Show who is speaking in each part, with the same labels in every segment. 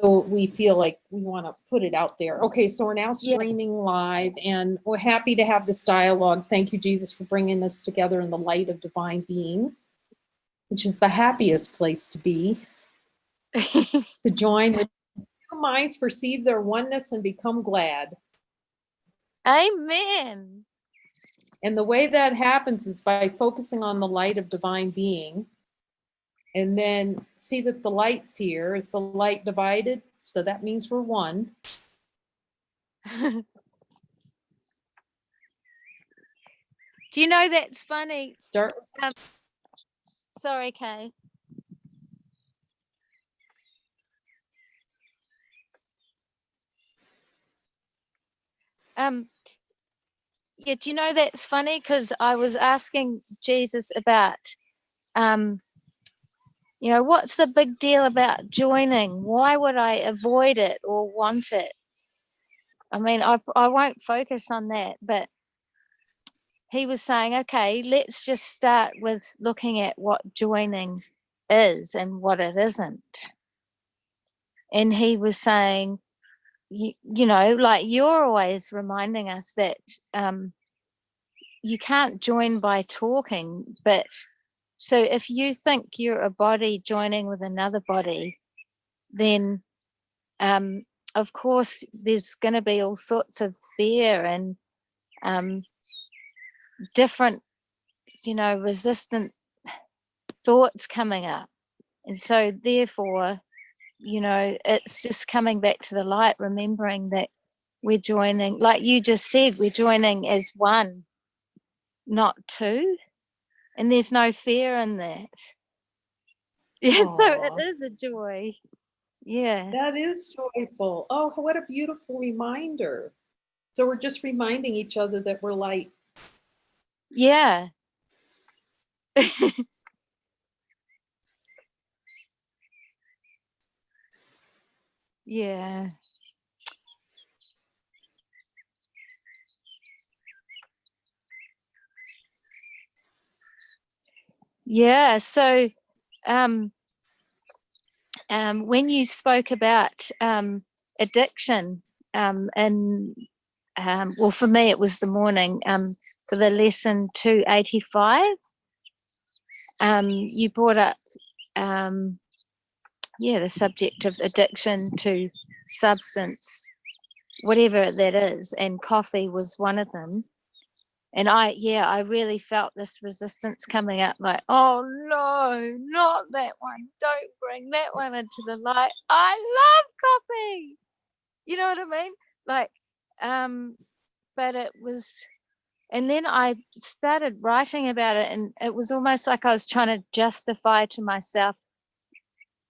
Speaker 1: So we feel like we want to put it out there. Okay, so we're now
Speaker 2: Yeah.
Speaker 1: streaming live, and we're happy to have this dialogue. Thank you, Jesus, for bringing us together in the light of divine being, which is the happiest place to be, to join with two minds, perceive their oneness, and become glad.
Speaker 2: Amen.
Speaker 1: And the way that happens is by focusing on the light of divine being, and then see that the light's here. Is the light divided? So that means we're one.
Speaker 2: Do you know that's funny?
Speaker 1: Start.
Speaker 2: Sorry, Kay. Yeah, do you know that's funny? Because I was asking Jesus about, what's the big deal about joining? Why would I avoid it or want it? I mean, I won't focus on that, but he was saying, okay, let's just start with looking at what joining is and what it isn't. And he was saying, like you're always reminding us that you can't join by talking, but so if you think you're a body joining with another body, then of course there's going to be all sorts of fear and different, resistant thoughts coming up. And so therefore, it's just coming back to the light, remembering that we're joining, like you just said, we're joining as one, not two. And there's no fear in that. Yeah,
Speaker 1: Aww.
Speaker 2: so it is a joy. Yeah.
Speaker 1: That is joyful. Oh, what a beautiful reminder. So we're just reminding each other that we're light.
Speaker 2: Yeah. Yeah. Yeah. So when you spoke about addiction, and well, for me it was the morning, for the lesson 285, you brought up the subject of addiction to substance, whatever that is, and coffee was one of them. And I really felt this resistance coming up, like, oh no, not that one. Don't bring that one into the light. I love coffee. You know what I mean? Like, but it was, and then I started writing about it, and it was almost like I was trying to justify to myself,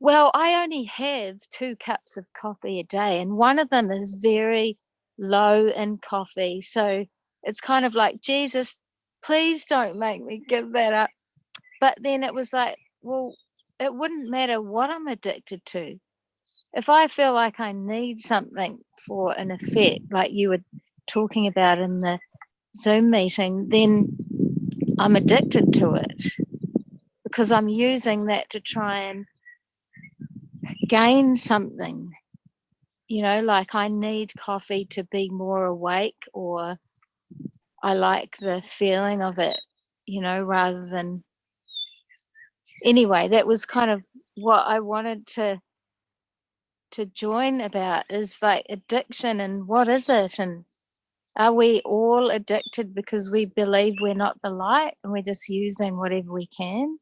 Speaker 2: well, I only have 2 cups of coffee a day, and one of them is very low in coffee. So it's kind of like, Jesus, please don't make me give that up. But then it was like, well, it wouldn't matter what I'm addicted to. If I feel like I need something for an effect, like you were talking about in the Zoom meeting, then I'm addicted to it because I'm using that to try and gain something, like I need coffee to be more awake, or I like the feeling of it, rather than, anyway, that was kind of what I wanted to join about, is like addiction, and what is it, and are we all addicted because we believe we're not the light and we're just using whatever we can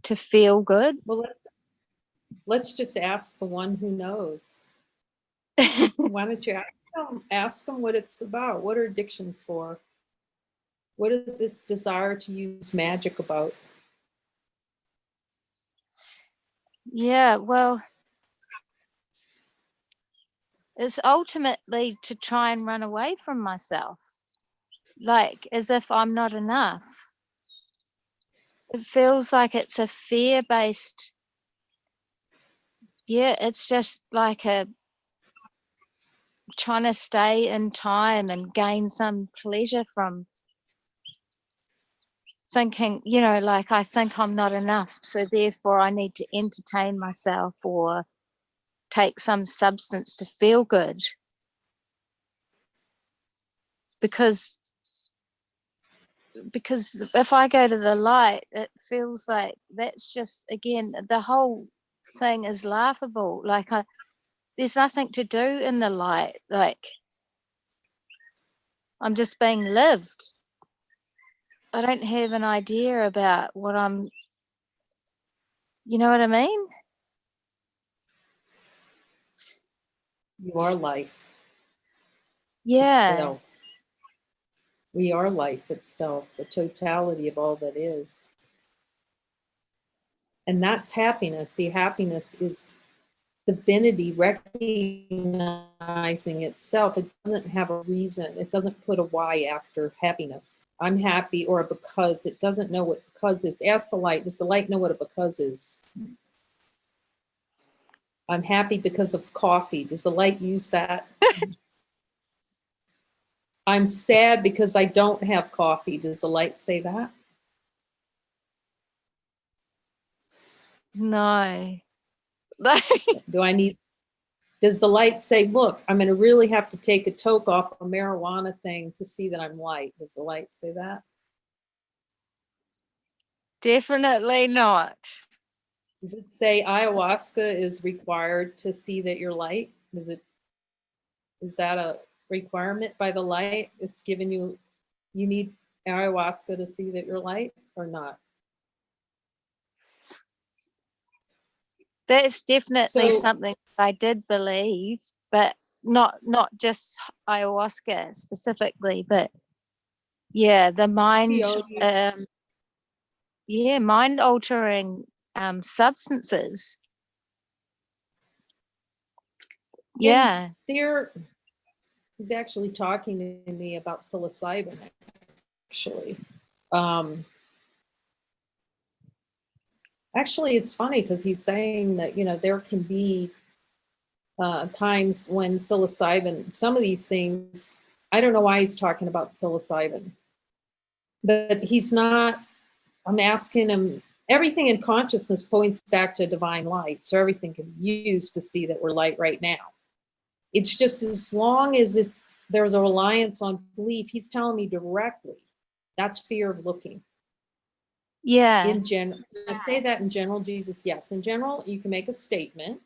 Speaker 2: to feel good?
Speaker 1: Well, let's just ask the one who knows. Why don't you ask them what it's about? What are addictions for? What is this desire to use magic about?
Speaker 2: Yeah, well, it's ultimately to try and run away from myself, like as if I'm not enough. It feels like it's a fear-based, it's just like a trying to stay in time and gain some pleasure from thinking, you know, like I think I'm not enough, so therefore I need to entertain myself or take some substance to feel good. Because if I go to the light, it feels like that's just, again, the whole thing is laughable. Like there's nothing to do in the light. Like I'm just being lived. I don't have an idea about what I'm, you know what I mean?
Speaker 1: You are life
Speaker 2: Yeah.
Speaker 1: itself. We are life itself, the totality of all that is. And that's happiness. See, happiness is divinity recognizing itself. It doesn't have a reason. It doesn't put a Y after happiness. I'm happy or a because. It doesn't know what because is. Ask the light. Does the light know what a because is? I'm happy because of coffee. Does the light use that? I'm sad because I don't have coffee. Does the light say that?
Speaker 2: No.
Speaker 1: Does the light say, look, I'm going to really have to take a toke off a marijuana thing to see that I'm light? Does the light say that?
Speaker 2: Definitely not.
Speaker 1: Does it say ayahuasca is required to see that you're light? Is that a requirement by the light? It's given you need ayahuasca to see that you're light or not?
Speaker 2: That's definitely
Speaker 1: So
Speaker 2: something I did believe, but not just ayahuasca specifically, but yeah, the mind, mind altering substances. Yeah.
Speaker 1: He's actually talking to me about psilocybin, actually. Actually, it's funny because he's saying that, there can be times when psilocybin, some of these things, I don't know why he's talking about psilocybin, but he's not, I'm asking him, everything in consciousness points back to divine light. So everything can be used to see that we're light right now. It's just as long as there's a reliance on belief, he's telling me directly, that's fear of looking.
Speaker 2: Yeah.
Speaker 1: In general, I say that in general, Jesus, yes. In general, you can make a statement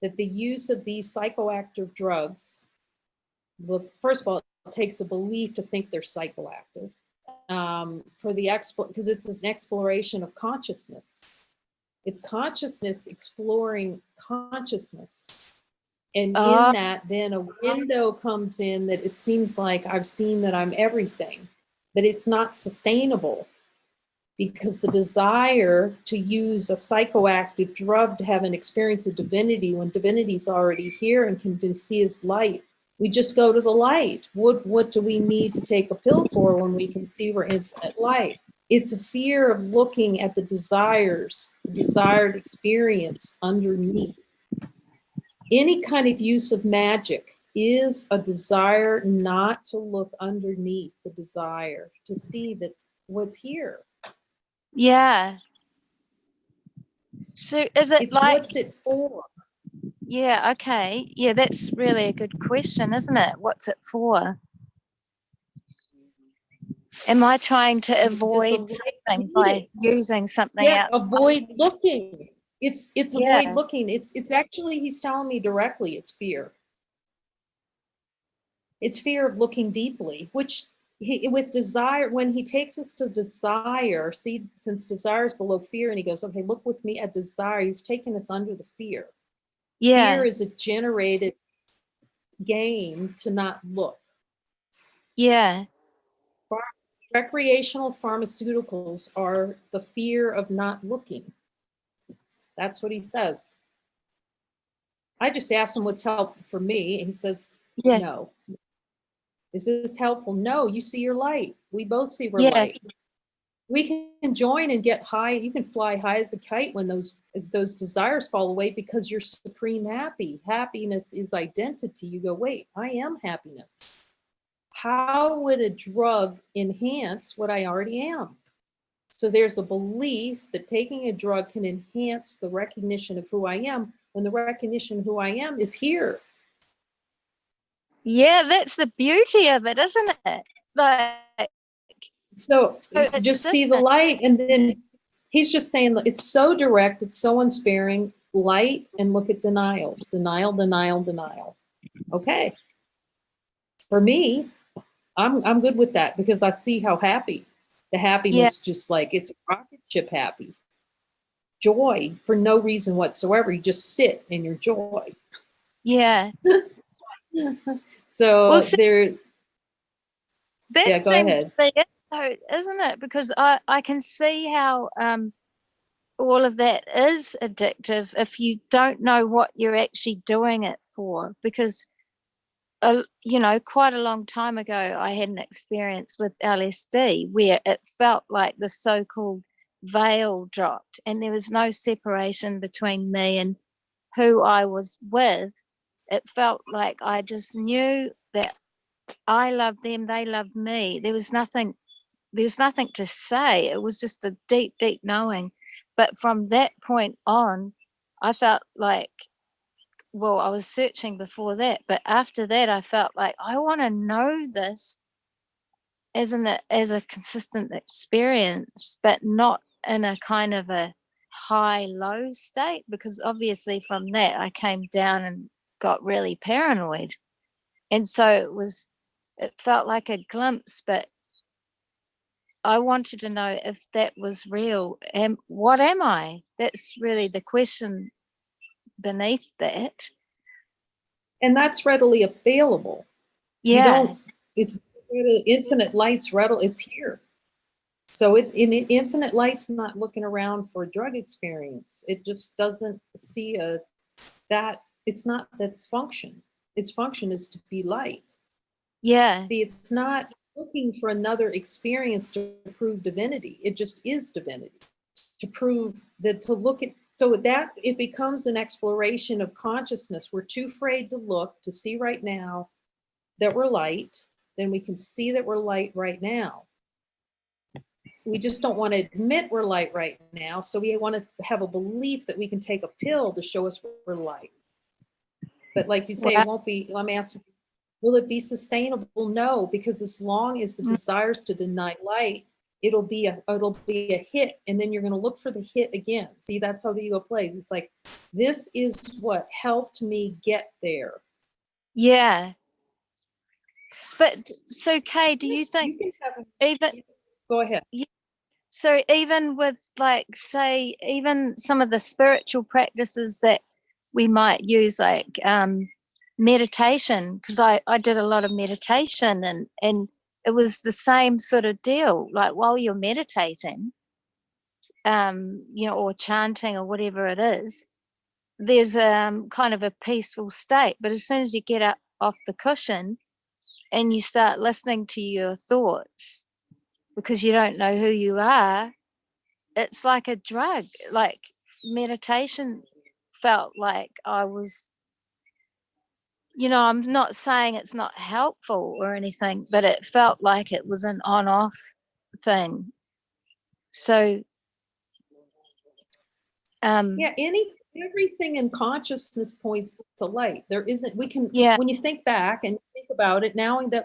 Speaker 1: that the use of these psychoactive drugs, well, first of all, it takes a belief to think they're psychoactive. Because it's an exploration of consciousness. It's consciousness exploring consciousness. And in that, then a window comes in that it seems like I've seen that I'm everything, but it's not sustainable because the desire to use a psychoactive drug to have an experience of divinity when divinity's already here and can see as light. We just go to the light. What do we need to take a pill for when we can see we're infinite light? It's a fear of looking at the desires, the desired experience underneath. Any kind of use of magic is a desire not to look underneath the desire, to see that what's here.
Speaker 2: Yeah. So is it like,
Speaker 1: what's it for?
Speaker 2: Yeah, okay. Yeah, that's really a good question, isn't it? What's it for? Am I trying to avoid something by using something else?
Speaker 1: Avoid looking. It's avoid looking. It's actually, he's telling me directly, it's fear. It's fear of looking deeply, which with desire, when he takes us to desire, see, since desire is below fear, and he goes, okay, look with me at desire, he's taking us under the fear.
Speaker 2: Yeah.
Speaker 1: Fear is a generated game to not look.
Speaker 2: Yeah.
Speaker 1: Recreational pharmaceuticals are the fear of not looking. That's what he says. I just asked him what's helpful for me. And he says, no. Is this helpful? No, you see your light. We both see we're light. We can join and get high. You can fly high as a kite when those desires fall away because you're supreme happy. Happiness is identity. You go, wait, I am happiness. How would a drug enhance what I already am? So there's a belief that taking a drug can enhance the recognition of who I am, when the recognition of who I am is here.
Speaker 2: Yeah, that's the beauty of it, isn't it? Like,
Speaker 1: so
Speaker 2: it's
Speaker 1: just see the
Speaker 2: different.
Speaker 1: light, and then he's just saying it's so direct, it's so unsparing. Light, and look at denials. Denial, denial, denial. Okay. For me, I'm good with that, because I see how happy. The happiness, just like it's a rocket ship happy. Joy for no reason whatsoever. You just sit in your joy.
Speaker 2: Yeah.
Speaker 1: So
Speaker 2: Well, see,
Speaker 1: there,
Speaker 2: that
Speaker 1: yeah, go
Speaker 2: seems
Speaker 1: ahead.
Speaker 2: to be it, though, isn't it? Because I can see how all of that is addictive if you don't know what you're actually doing it for. Because quite a long time ago, I had an experience with LSD where it felt like the so-called veil dropped, and there was no separation between me and who I was with. It felt like I just knew that I loved them, they loved me. There was nothing to say. It was just a deep, deep knowing. But from that point on, I felt like, well, I was searching before that, but after that, I felt like I want to know this as a consistent experience, but not in a kind of a high-low state, because obviously from that I came down and got really paranoid. And so it felt like a glimpse, but I wanted to know if that was real. And what am I? That's really the question beneath that.
Speaker 1: And that's readily available. You
Speaker 2: Yeah.
Speaker 1: don't, it's infinite light's readily, it's here. So infinite light's not looking around for a drug experience. It just doesn't see it's not that's function. Its function is to be light.
Speaker 2: Yeah.
Speaker 1: See, it's not looking for another experience to prove divinity. It just is divinity. To prove that, to look at, so that it becomes an exploration of consciousness. We're too afraid to look, to see right now that we're light, then we can see that we're light right now. We just don't want to admit we're light right now. So we want to have a belief that we can take a pill to show us we're light. But like you say,
Speaker 2: Wow.
Speaker 1: it won't be, I'm asking, will it be sustainable? No, because as long as the desires to deny light, it'll be a hit, and then you're going to look for the hit again. See, that's how the ego plays. It's like, this is what helped me get there.
Speaker 2: Yeah. But so, Kay, do you think even,
Speaker 1: go ahead.
Speaker 2: So even with, like, say, even some of the spiritual practices that we might use, like meditation, because I did a lot of meditation, and it was the same sort of deal. Like, while you're meditating, or chanting or whatever it is, there's kind of a peaceful state. But as soon as you get up off the cushion and you start listening to your thoughts, because you don't know who you are, it's like a drug. Like, meditation felt like I was, I'm not saying it's not helpful or anything, but it felt like it was an on-off thing. So
Speaker 1: yeah, everything in consciousness points to light. There isn't,
Speaker 2: yeah,
Speaker 1: when you think back and think about it, now that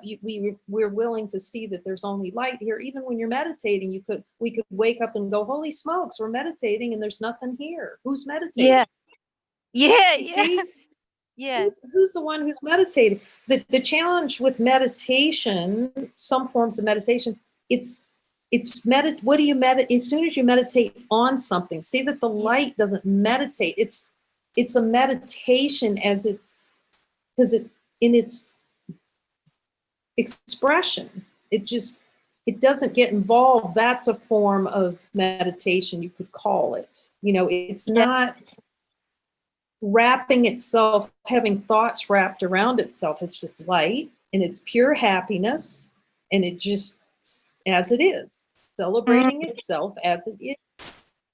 Speaker 1: we're willing to see that there's only light here, even when you're meditating, we could wake up and go, holy smokes, we're meditating and there's nothing here. Who's meditating?
Speaker 2: yeah,
Speaker 1: See?
Speaker 2: yeah,
Speaker 1: Who's the one who's meditating? The challenge with meditation, some forms of meditation, what do you meditate? As soon as you meditate on something, see that the light doesn't meditate. It's a meditation as because in its expression, it doesn't get involved. That's a form of meditation, you could call it. It's not wrapping itself, having thoughts wrapped around itself. It's just light, and it's pure happiness, and it just, as it is, celebrating itself as it is.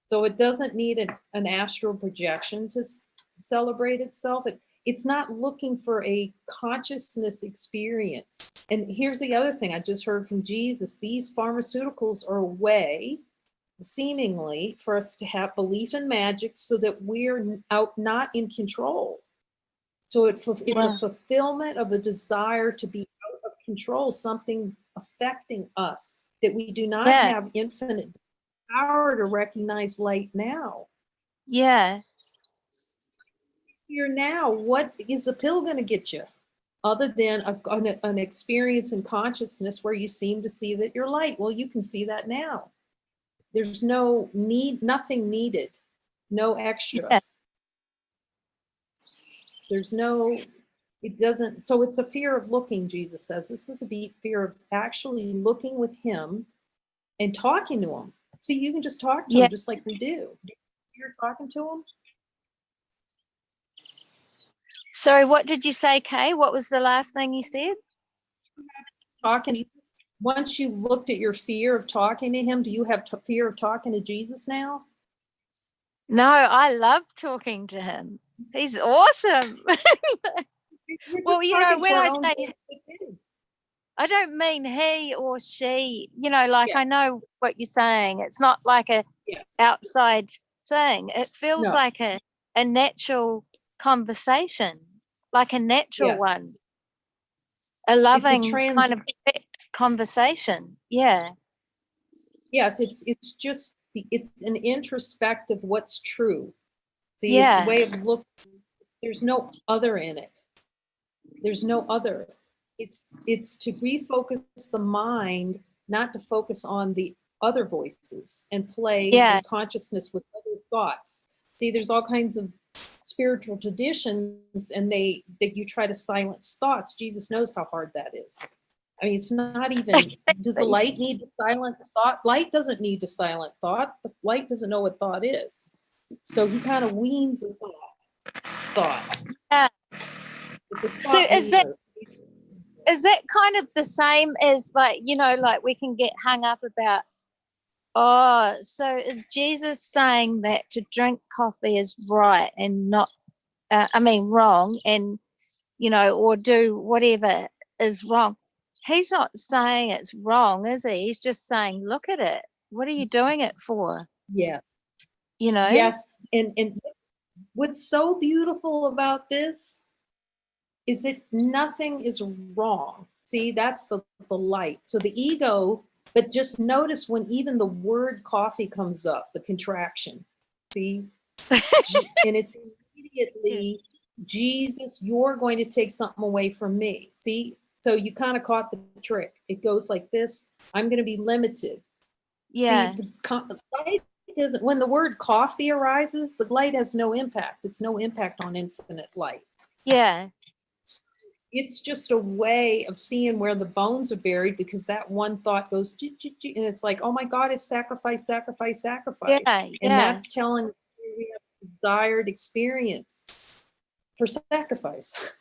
Speaker 1: So it doesn't need an astral projection to celebrate itself. It's not looking for a consciousness experience. And here's the other thing I just heard from Jesus. These pharmaceuticals are a way seemingly, for us to have belief in magic so that we're out not in control. So it's a fulfillment of a desire to be out of control, something affecting us, that we do not have infinite power to recognize light now.
Speaker 2: Yeah.
Speaker 1: Here now, what is a pill going to get you? Other than an experience in consciousness where you seem to see that you're light. Well, you can see that now. There's no need, nothing needed, no extra.
Speaker 2: Yeah.
Speaker 1: There's no, it doesn't, so it's a fear of looking, Jesus says. This is a deep fear of actually looking with him and talking to him. See, you can just talk to him just like we do. You're talking to him.
Speaker 2: Sorry, what did you say, Kay? What was the last thing you said?
Speaker 1: Talking. Once you looked at your fear of talking to him, do you have fear of talking to Jesus now?
Speaker 2: No, I love talking to him. He's awesome. Well, you know, when I say, I don't mean he or she, you know, like I know what you're saying. It's not like a outside thing. It feels like a natural conversation, like a natural one. A loving kind of conversation. Yeah.
Speaker 1: Yes, it's just it's an introspective what's true. See, it's a way of looking. There's no other in it. There's no other. It's to refocus the mind, not to focus on the other voices and play in consciousness with other thoughts. See, there's all kinds of spiritual traditions, and that you try to silence thoughts. Jesus knows how hard that is. I mean, it's not even, does the light need to silence thought? Light doesn't need to silence thought. The light doesn't know what thought is. So he kind of weans us off thought.
Speaker 2: Yeah. So is that kind of the same as, like, you know, like we can get hung up about, so is Jesus saying that to drink coffee is right and not, wrong, and, you know, or do whatever is wrong? He's not saying it's wrong, is he? He's just saying, look at it. What are you doing it for?
Speaker 1: Yeah.
Speaker 2: You know?
Speaker 1: Yes. And what's so beautiful about this is that nothing is wrong. See, that's the light. So the ego, but just notice when even the word coffee comes up, the contraction, see? And it's immediately, Jesus, you're going to take something away from me. See? So you kind of caught the trick. It goes like this. I'm going to be limited.
Speaker 2: Yeah.
Speaker 1: See, the light doesn't, when the word coffee arises, the light has no impact. It's no impact on infinite light.
Speaker 2: Yeah.
Speaker 1: It's just a way of seeing where the bones are buried, because that one thought goes, and it's like, oh my God, it's sacrifice, sacrifice, sacrifice. And that's telling us we have a desired experience for sacrifice.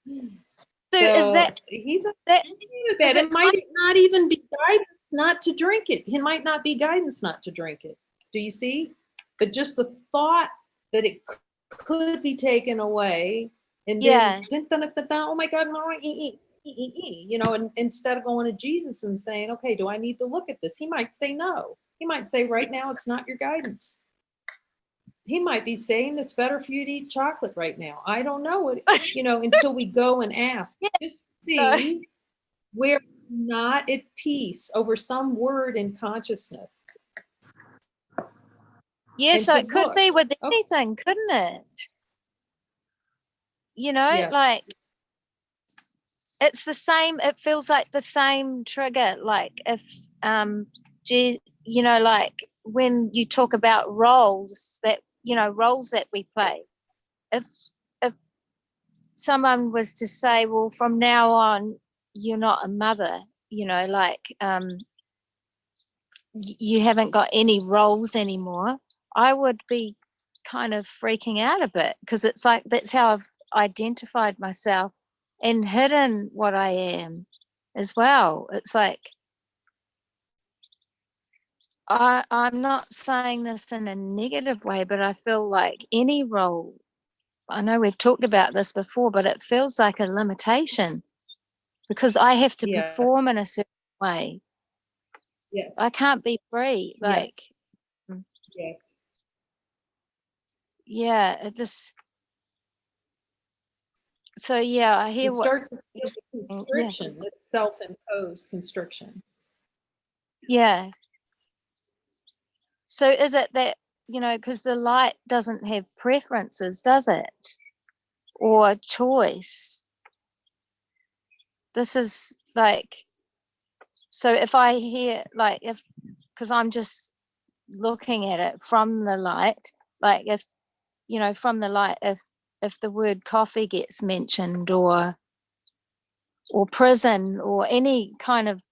Speaker 2: So is that,
Speaker 1: it might not even be guidance not to drink it. It might not be guidance not to drink it. Do you see? But just the thought that it could be taken away, and then oh my God, you know, and instead of going to Jesus and saying, okay, do I need to look at this? He might say no. He might say, right now it's not your guidance. He might be saying it's better for you to eat chocolate right now. I don't know it, you know, until we go and ask. Just see we're not at peace over some word in consciousness.
Speaker 2: Yeah, so it could be with anything, couldn't it? You know, like it's the same, it feels like the same trigger. Like if, you know, like when you talk about roles that, you know, roles that we play. If someone was to say, well, from now on, you're not a mother, you know, like you haven't got any roles anymore, I would be kind of freaking out a bit, because it's like that's how I've identified myself and hidden what I am as well. It's like I'm not saying this in a negative way, but I feel like any role, I know we've talked about this before, but it feels like a limitation because I have to perform in a certain way.
Speaker 1: Yes.
Speaker 2: I can't be free. Like
Speaker 1: Yes.
Speaker 2: Yeah, it just, so yeah, I
Speaker 1: It
Speaker 2: hear what
Speaker 1: starts with
Speaker 2: you're
Speaker 1: the
Speaker 2: saying. Yeah,
Speaker 1: constriction, it's self-imposed constriction.
Speaker 2: yeah. So is it that, because the light doesn't have preferences, does it? Or choice? This is like, so if I hear, like, because I'm just looking at it from the light, like if, from the light, if the word coffee gets mentioned, or prison, or any kind of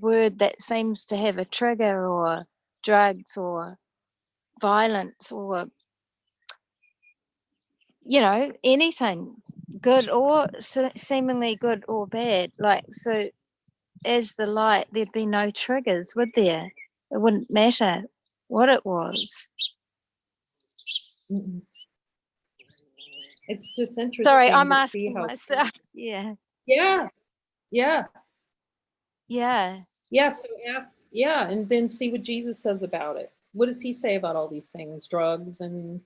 Speaker 2: word that seems to have a trigger, or drugs, or violence, or anything good, or seemingly good or bad, like, so as the light, there'd be no triggers, would there? It wouldn't matter what it was.
Speaker 1: Mm-mm. It's just
Speaker 2: Sorry,
Speaker 1: interesting
Speaker 2: I'm
Speaker 1: to see
Speaker 2: asking
Speaker 1: how.
Speaker 2: myself. Yeah,
Speaker 1: Yeah, yeah,
Speaker 2: yeah.
Speaker 1: yeah. So ask, yeah, and then see what Jesus says about it. What does he say about all these things, drugs, and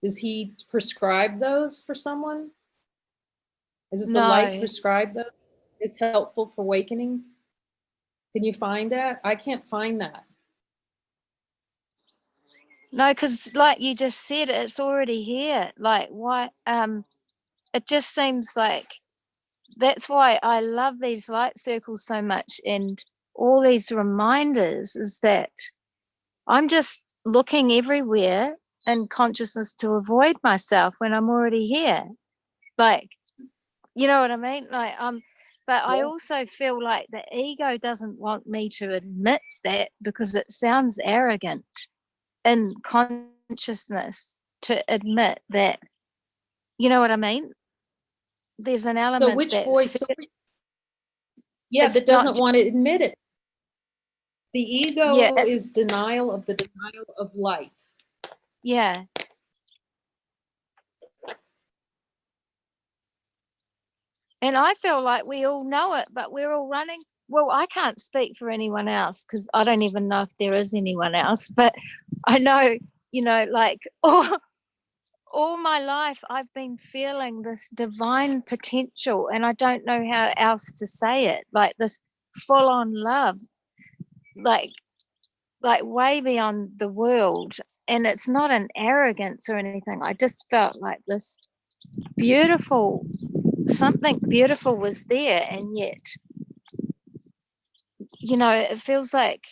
Speaker 1: does he prescribe those for someone? Is the light
Speaker 2: No,
Speaker 1: prescribed those? Is helpful for awakening? Can you find that? I can't find that.
Speaker 2: no, because like you just said, it's already here. Like, why? It just seems like that's why I love these light circles so much, and all these reminders is that I'm just looking everywhere in consciousness to avoid myself when I'm already here. Like, you know what I mean? Like, but I
Speaker 1: Yeah.
Speaker 2: also feel like the ego doesn't want me to admit that, because it sounds arrogant in consciousness to admit that, you know what I mean? There's an
Speaker 1: So
Speaker 2: element
Speaker 1: which
Speaker 2: that
Speaker 1: voice? Yeah,
Speaker 2: it's
Speaker 1: that
Speaker 2: not,
Speaker 1: doesn't want to admit it. The
Speaker 2: yeah,
Speaker 1: ego
Speaker 2: it's,
Speaker 1: is denial of the denial of light.
Speaker 2: yeah. And I feel like we all know it, but we're all running. Well, I can't speak for anyone else because I don't even know if there is anyone else, but I know, like, all my life I've been feeling this divine potential, and I don't know how else to say it, like this full on love, like way beyond the world. And it's not an arrogance or anything. I just felt like this beautiful, something beautiful was there, and yet, it feels like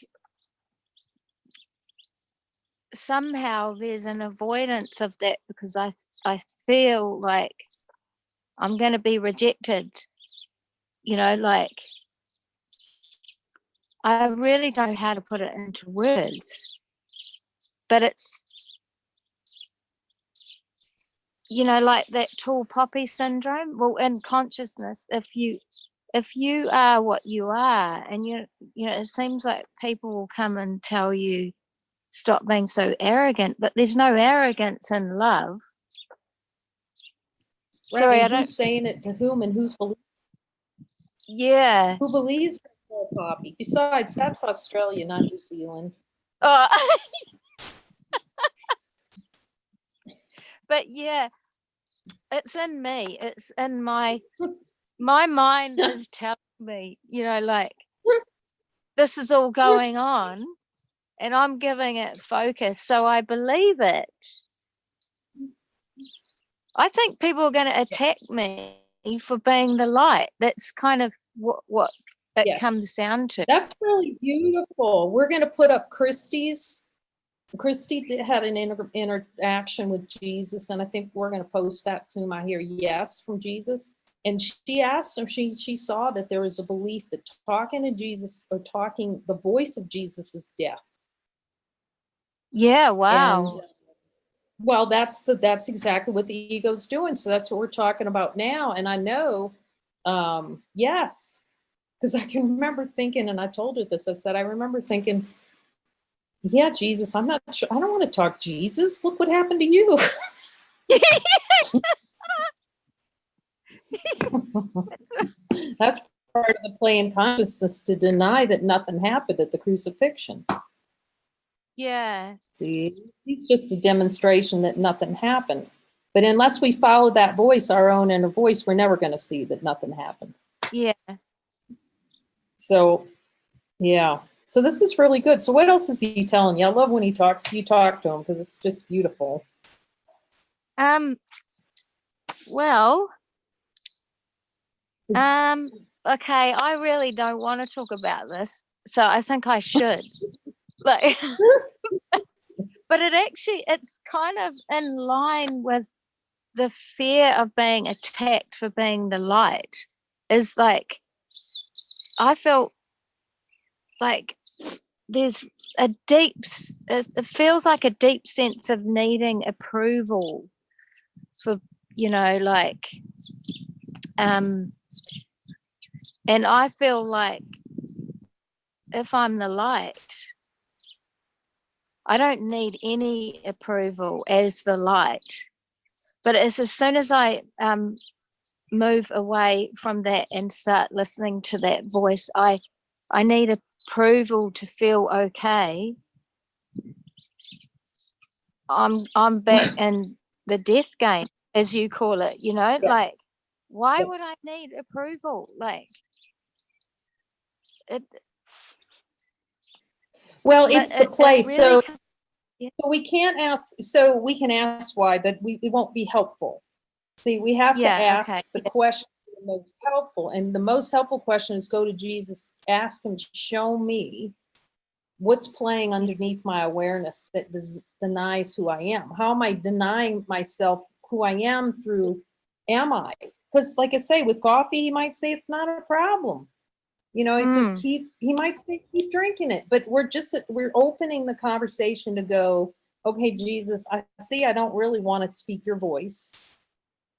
Speaker 2: somehow there's an avoidance of that, because I feel like I'm going to be rejected, like, I really don't know how to put it into words, but it's, like that tall poppy syndrome. Well, in consciousness, if you are what you are, and it seems like people will come and tell you, stop being so arrogant, but there's no arrogance in love.
Speaker 1: Right.
Speaker 2: Sorry,
Speaker 1: And
Speaker 2: I don't.
Speaker 1: who's saying it to whom, and
Speaker 2: Yeah.
Speaker 1: who believes that tall poppy? Besides, that's Australia, not New Zealand.
Speaker 2: Oh. But yeah, it's in me. It's in my mind is telling me, like, this is all going on, and I'm giving it focus, so I believe it. I think people are going to attack me for being the light. That's kind of what it
Speaker 1: Yes.
Speaker 2: comes down to.
Speaker 1: That's really beautiful. We're going to put up Christy had an interaction with Jesus, and I think we're going to post that soon. I hear yes from Jesus. And she asked him, she saw that there was a belief that talking to Jesus, or talking, the voice of Jesus, is death.
Speaker 2: Yeah,
Speaker 1: And
Speaker 2: wow.
Speaker 1: well, that's exactly what the ego's doing. So that's what we're talking about now. And I know, yes, because I can remember thinking, and I told her this, I said, I remember thinking, yeah, Jesus, I'm not sure. I don't want to talk Jesus. Look what happened to you. That's part of the play in consciousness, to deny that nothing happened at the crucifixion.
Speaker 2: Yeah.
Speaker 1: See, it's just a demonstration that nothing happened. But unless we follow that voice, our own inner voice, we're never going to see that nothing happened.
Speaker 2: Yeah.
Speaker 1: So, yeah. So this is really good. So what else is he telling you? I love when he talks. You talk to him because it's just beautiful.
Speaker 2: Well, okay, I really don't want to talk about this, so I think I should. Like, but it's kind of in line with the fear of being attacked for being the light. Is like, I felt like there's it feels like a deep sense of needing approval for, like, and I feel like if I'm the light, I don't need any approval as the light. But as soon as I move away from that and start listening to that voice, I need approval to feel okay. I'm back in the death game, as you call it,
Speaker 1: Yeah.
Speaker 2: like, why would I need approval? Like, it.
Speaker 1: Well, it's the place.
Speaker 2: Really
Speaker 1: so we can't ask. So we can ask why, but it won't be helpful. See, we have to ask the question the most helpful, and the most helpful question is go to Jesus, ask him to show me what's playing underneath my awareness that denies who I am. How am I denying myself who I am through am I? Because like I say, with coffee, he might say it's not a problem. It says he might say keep drinking it, but we're opening the conversation to go, okay, Jesus, I see I don't really want to speak your voice,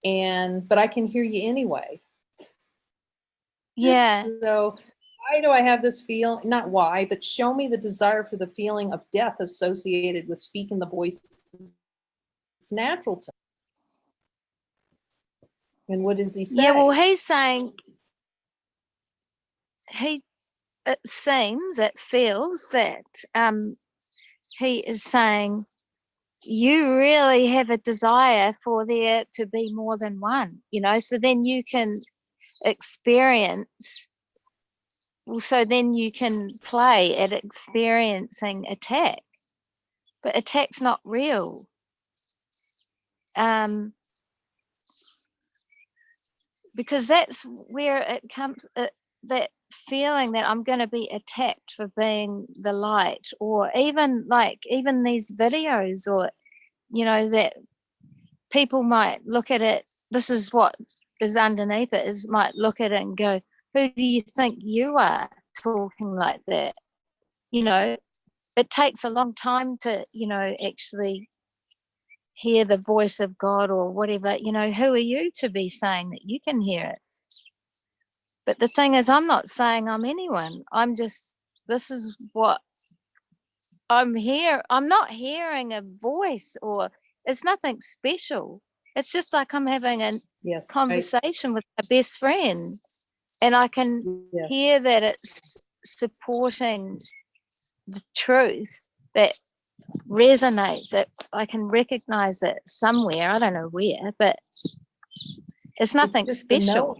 Speaker 1: but I can hear you anyway.
Speaker 2: Yeah.
Speaker 1: So why do I have this feeling? Not why, but show me the desire for the feeling of death associated with speaking the voice. It's natural to me. And what does he say?
Speaker 2: Yeah, well, he's saying it feels that he is saying you really have a desire for there to be more than one, so then you can experience, so then you can play at experiencing attack, but attack's not real. Because that's where it comes, that feeling that I'm going to be attacked for being the light, or even these videos, or that people might look at it, this is what is underneath it, is might look at it and go, who do you think you are talking like that? It takes a long time to actually hear the voice of God or whatever. Who are you to be saying that you can hear it? But the thing is, I'm not saying I'm anyone. This is what I'm here. I'm not hearing a voice, or it's nothing special. It's just like I'm having a conversation with my best friend, and I can hear that it's supporting the truth that resonates, that I can recognize it somewhere. I don't know where, but it's nothing special.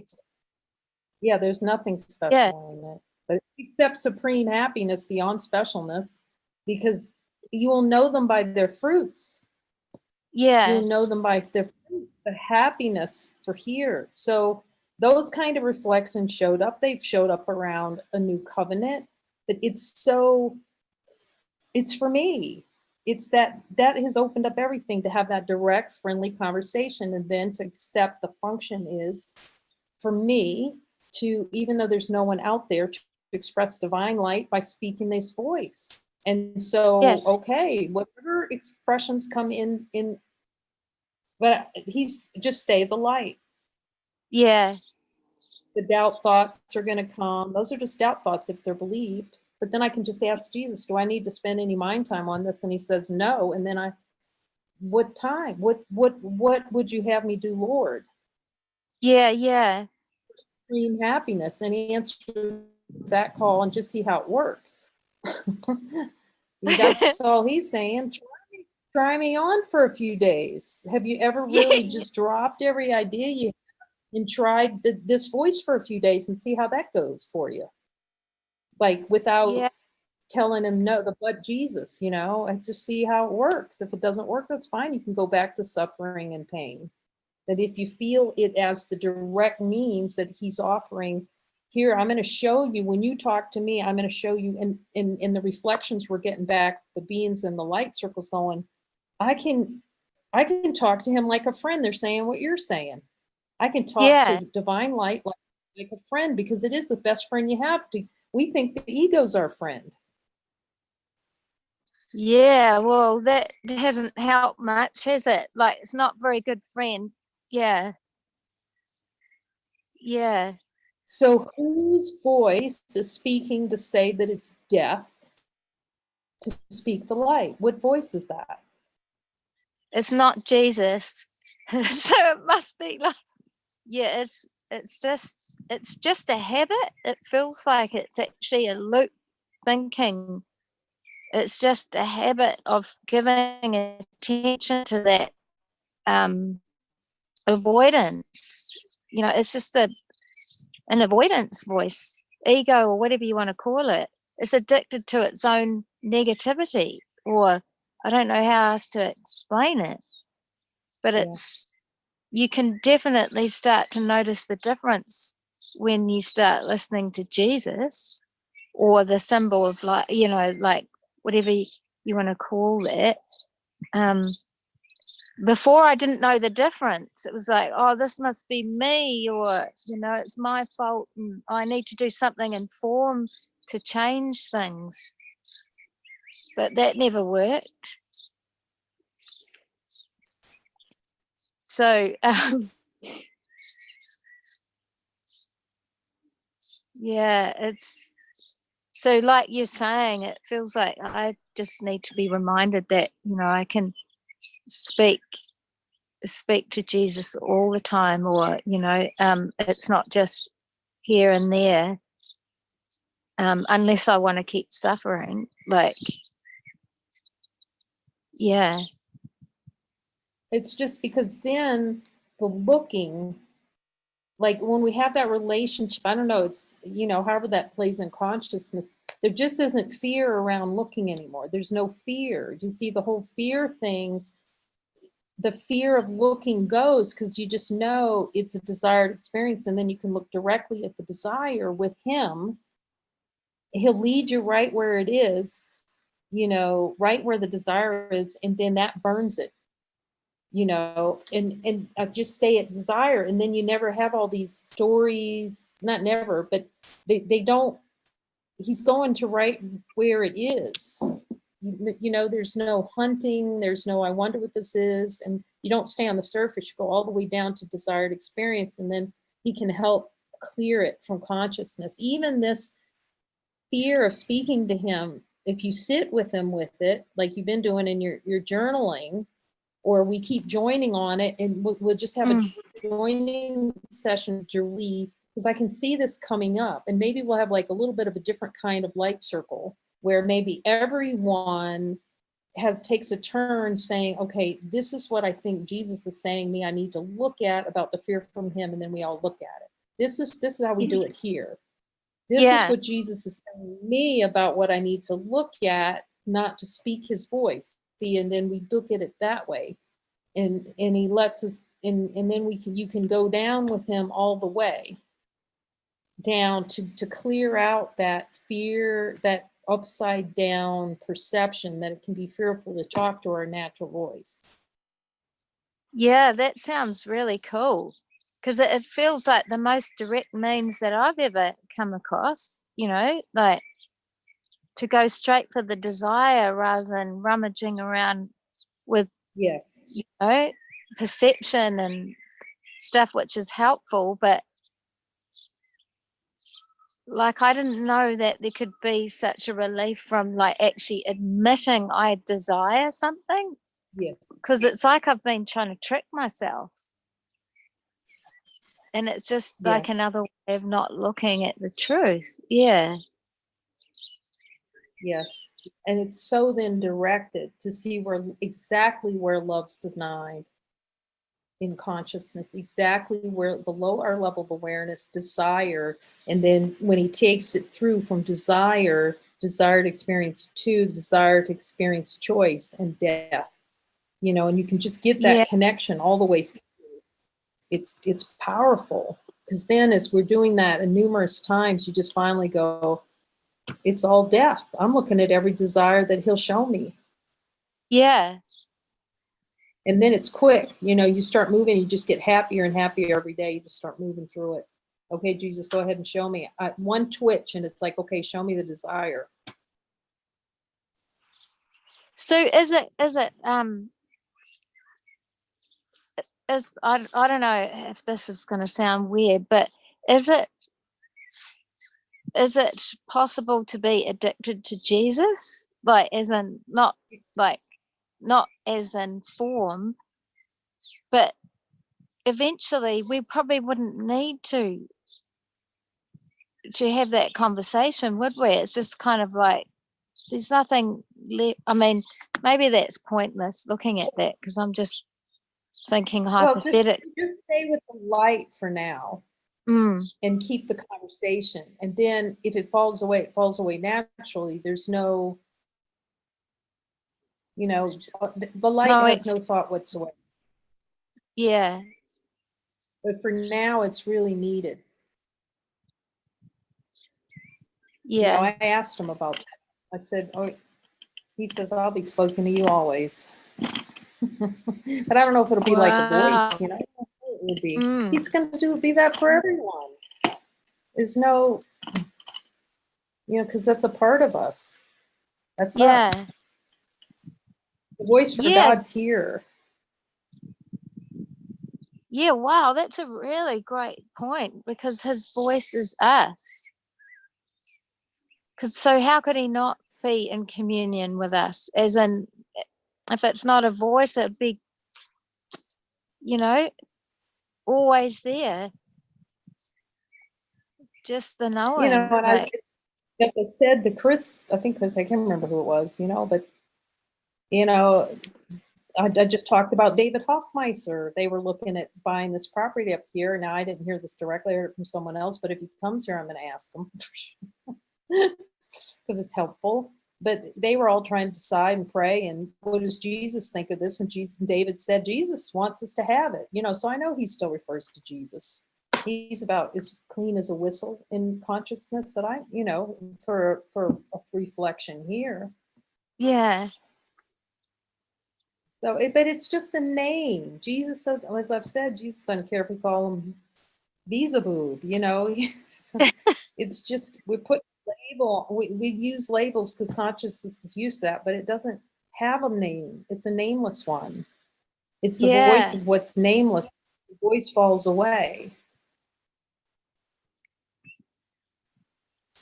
Speaker 1: Yeah, there's nothing special in it, but except supreme happiness beyond specialness, because you will know them by their fruits.
Speaker 2: Yeah.
Speaker 1: You'll know them by their fruits, the happiness for here. So those kind of reflections showed up. They've showed up around a new covenant, but it's for me. It's that has opened up everything to have that direct, friendly conversation, and then to accept the function is for me to, even though there's no one out there, to express divine light by speaking this voice. And so, okay, whatever expressions come in, but he's just stay the light.
Speaker 2: Yeah.
Speaker 1: The doubt thoughts are going to come. Those are just doubt thoughts if they're believed. But then I can just ask Jesus, do I need to spend any mind time on this? And he says no. And then what time? What would you have me do, Lord?
Speaker 2: Yeah.
Speaker 1: Extreme happiness. And he answered that call and just see how it works. That's all he's saying. Try me on for a few days. Have you ever really just dropped every idea you and tried this voice for a few days and see how that goes for you? Like without
Speaker 2: Yeah.
Speaker 1: telling him no, but Jesus, and just see how it works. If it doesn't work, that's fine. You can go back to suffering and pain. That if you feel it as the direct means that he's offering, here, I'm going to show you, when you talk to me, I'm going to show you in the reflections we're getting back, the beings and the light circles going, I can talk to him like a friend. They're saying what you're saying. I can talk to divine light like a friend, because it is the best friend you have. We think the ego's our friend.
Speaker 2: Yeah, well, that hasn't helped much, has it? Like, it's not very good friend. Yeah. Yeah.
Speaker 1: So whose voice is speaking to say that it's death to speak the light? What voice is that?
Speaker 2: It's not Jesus. So it must be like, yeah, it's just a habit. It feels like it's actually a loop thinking. It's just a habit of giving attention to that avoidance. It's just an avoidance voice, ego, or whatever you want to call it. It's addicted to its own negativity, or I don't know how else to explain it, but you can definitely start to notice the difference when you start listening to Jesus, or the symbol of like whatever you want to call it. Before, I didn't know the difference. It was like, oh, this must be me, or it's my fault and I need to do something in form to change things. But that never worked. So yeah, it's so, like you're saying, it feels like I just need to be reminded that I can speak to Jesus all the time, or it's not just here and there, unless I want to keep suffering. Like, yeah.
Speaker 1: It's just because then the looking, like when we have that relationship, I don't know, it's, however that plays in consciousness, there just isn't fear around looking anymore. There's no fear. You see, the whole fear things, the fear of looking goes, because you just know it's a desired experience, and then you can look directly at the desire with him. He'll lead you right where it is, right where the desire is, and then that burns it, and just stay at desire. And then you never have all these stories, not never, but they don't, he's going to right where it is. There's no hunting, there's no, I wonder what this is. And you don't stay on the surface, you go all the way down to desired experience. And then he can help clear it from consciousness. Even this fear of speaking to him, if you sit with him with it, like you've been doing in your journaling, or we keep joining on it, and we'll just have a joining session, Julie, because I can see this coming up, and maybe we'll have like a little bit of a different kind of light circle, where maybe everyone takes a turn saying, okay, this is what I think Jesus is saying me I need to look at about the fear from him, and then we all look at it. This is how we do it here. This is what Jesus is telling me about what I need to look at, not to speak his voice. See, and then we look at it that way, and he lets us, and then you can go down with him all the way down to clear out that fear, that upside down perception that it can be fearful to talk to our natural voice.
Speaker 2: Yeah, that sounds really cool, because it feels like the most direct means that I've ever come across, like to go straight for the desire rather than rummaging around with perception and stuff, which is helpful. But like, I didn't know that there could be such a relief from like actually admitting I desire something.
Speaker 1: Yeah,
Speaker 2: because it's like I've been trying to trick myself, and it's just like another way of not looking at the truth. Yes.
Speaker 1: And it's so then directed to see exactly where love's denied in consciousness, exactly where below our level of awareness, desire, and then when he takes it through from desired experience to desire to experience choice and death, and you can just get that connection all the way through. It's powerful, because then as we're doing that numerous times, you just finally go, it's all death. I'm looking at every desire that he'll show me.
Speaker 2: Yeah.
Speaker 1: And then it's quick, you start moving, you just get happier and happier every day. You just start moving through it. Okay, Jesus, go ahead and show me. One twitch and it's like, okay, show me the desire.
Speaker 2: So is it I don't know if this is going to sound weird, but is it possible to be addicted to Jesus? Like, as in not as in form, but eventually we probably wouldn't need to have that conversation, would we? It's just kind of like there's nothing left. I mean, maybe that's pointless looking at that, because I'm just thinking hypothetically.
Speaker 1: Well, just stay with the light for now. And keep the conversation. And then if it falls away, it falls away naturally. There's no, the light has no thought whatsoever.
Speaker 2: Yeah.
Speaker 1: But for now, it's really needed.
Speaker 2: Yeah.
Speaker 1: I asked him about that. I said, he says, I'll be spoken to you always. But I don't know if it'll be like a voice, It would be. He's going to be that for everyone. There's no, because that's a part of us. That's us. The voice for God's here.
Speaker 2: Yeah, wow, that's a really great point, because his voice is us. So how could he not be in communion with us? As in, if it's not a voice, it'd be, always there. Just the knowing.
Speaker 1: As I said to Chris, I can't remember who it was, but, I just talked about David Hoffmeister. They were looking at buying this property up here. Now, I didn't hear this directly, I heard it from someone else, but if he comes here, I'm going to ask him because it's helpful. But they were all trying to decide and pray, and what does Jesus think of this? And David said, Jesus wants us to have it, so I know he still refers to Jesus. He's about as clean as a whistle in consciousness that I, for a reflection here.
Speaker 2: Yeah.
Speaker 1: So, but it's just a name. Jesus does, as I've said, Jesus doesn't care if we call him Beelzebub, It's just, we put label, we use labels because consciousness is used to that, but it doesn't have a name. It's a nameless one. It's the voice of what's nameless. The voice falls away.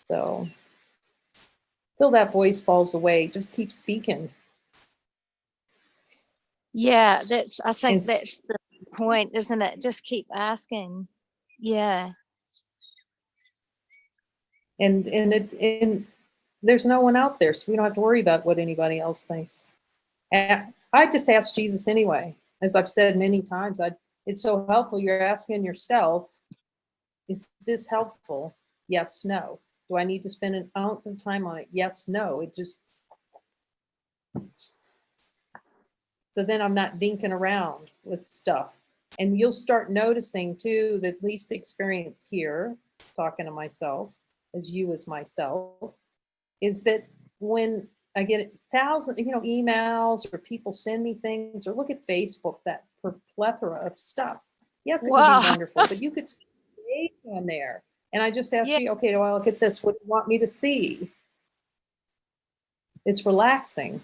Speaker 1: So, till that voice falls away, just keep speaking.
Speaker 2: Yeah, I think that's the point, isn't it? Just keep asking. Yeah.
Speaker 1: And there's no one out there, so we don't have to worry about what anybody else thinks. And I just ask Jesus anyway. As I've said many times, it's so helpful. You're asking yourself, is this helpful? Yes, no. Do I need to spend an ounce of time on it? Yes, no. So then I'm not dinking around with stuff. And you'll start noticing too, that at least the experience here, talking to myself, as you as myself, is that when I get 1,000, emails, or people send me things, or look at Facebook, that plethora of stuff. Yes, it can be wonderful, but you could stay on there. And I just ask you, okay, do I look at this? What do you want me to see? It's relaxing.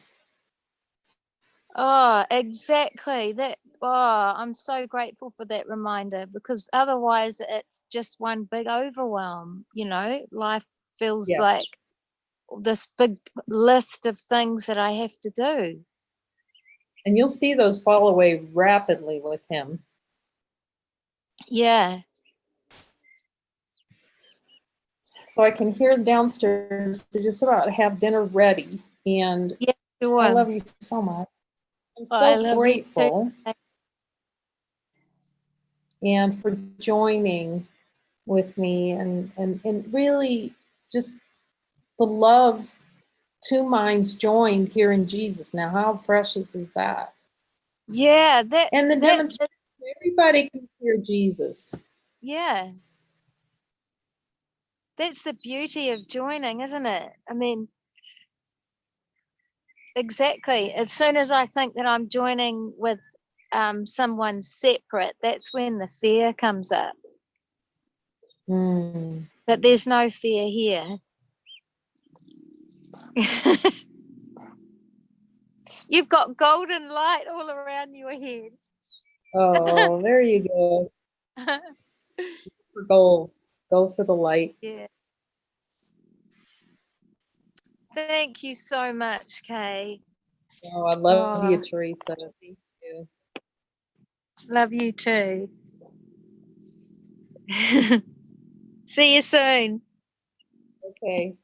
Speaker 2: Oh, exactly. I'm so grateful for that reminder, because otherwise it's just one big overwhelm, life feels like this big list of things that I have to do.
Speaker 1: And you'll see those fall away rapidly with him.
Speaker 2: Yeah.
Speaker 1: So I can hear downstairs, they're just about to have dinner ready. And
Speaker 2: Yeah,
Speaker 1: I
Speaker 2: sure.
Speaker 1: love you so much. I'm
Speaker 2: I
Speaker 1: so
Speaker 2: love you too.
Speaker 1: grateful and for joining with me and really just the love, two minds joined here in Jesus. Now, how precious is that?
Speaker 2: Yeah,
Speaker 1: And the
Speaker 2: that
Speaker 1: demonstration, everybody can hear Jesus.
Speaker 2: yeah. That's the beauty of joining, isn't it? I mean, exactly. As soon as I think that I'm joining with someone separate, that's when the fear comes up.
Speaker 1: Mm.
Speaker 2: But there's no fear here. You've got golden light all around your head.
Speaker 1: Oh, there you go. For gold. Go for the light.
Speaker 2: Yeah. Thank you so much, Kay.
Speaker 1: Oh, I love you,
Speaker 2: Oh,
Speaker 1: Teresa. Thank you.
Speaker 2: love you too. See you soon.
Speaker 1: Okay.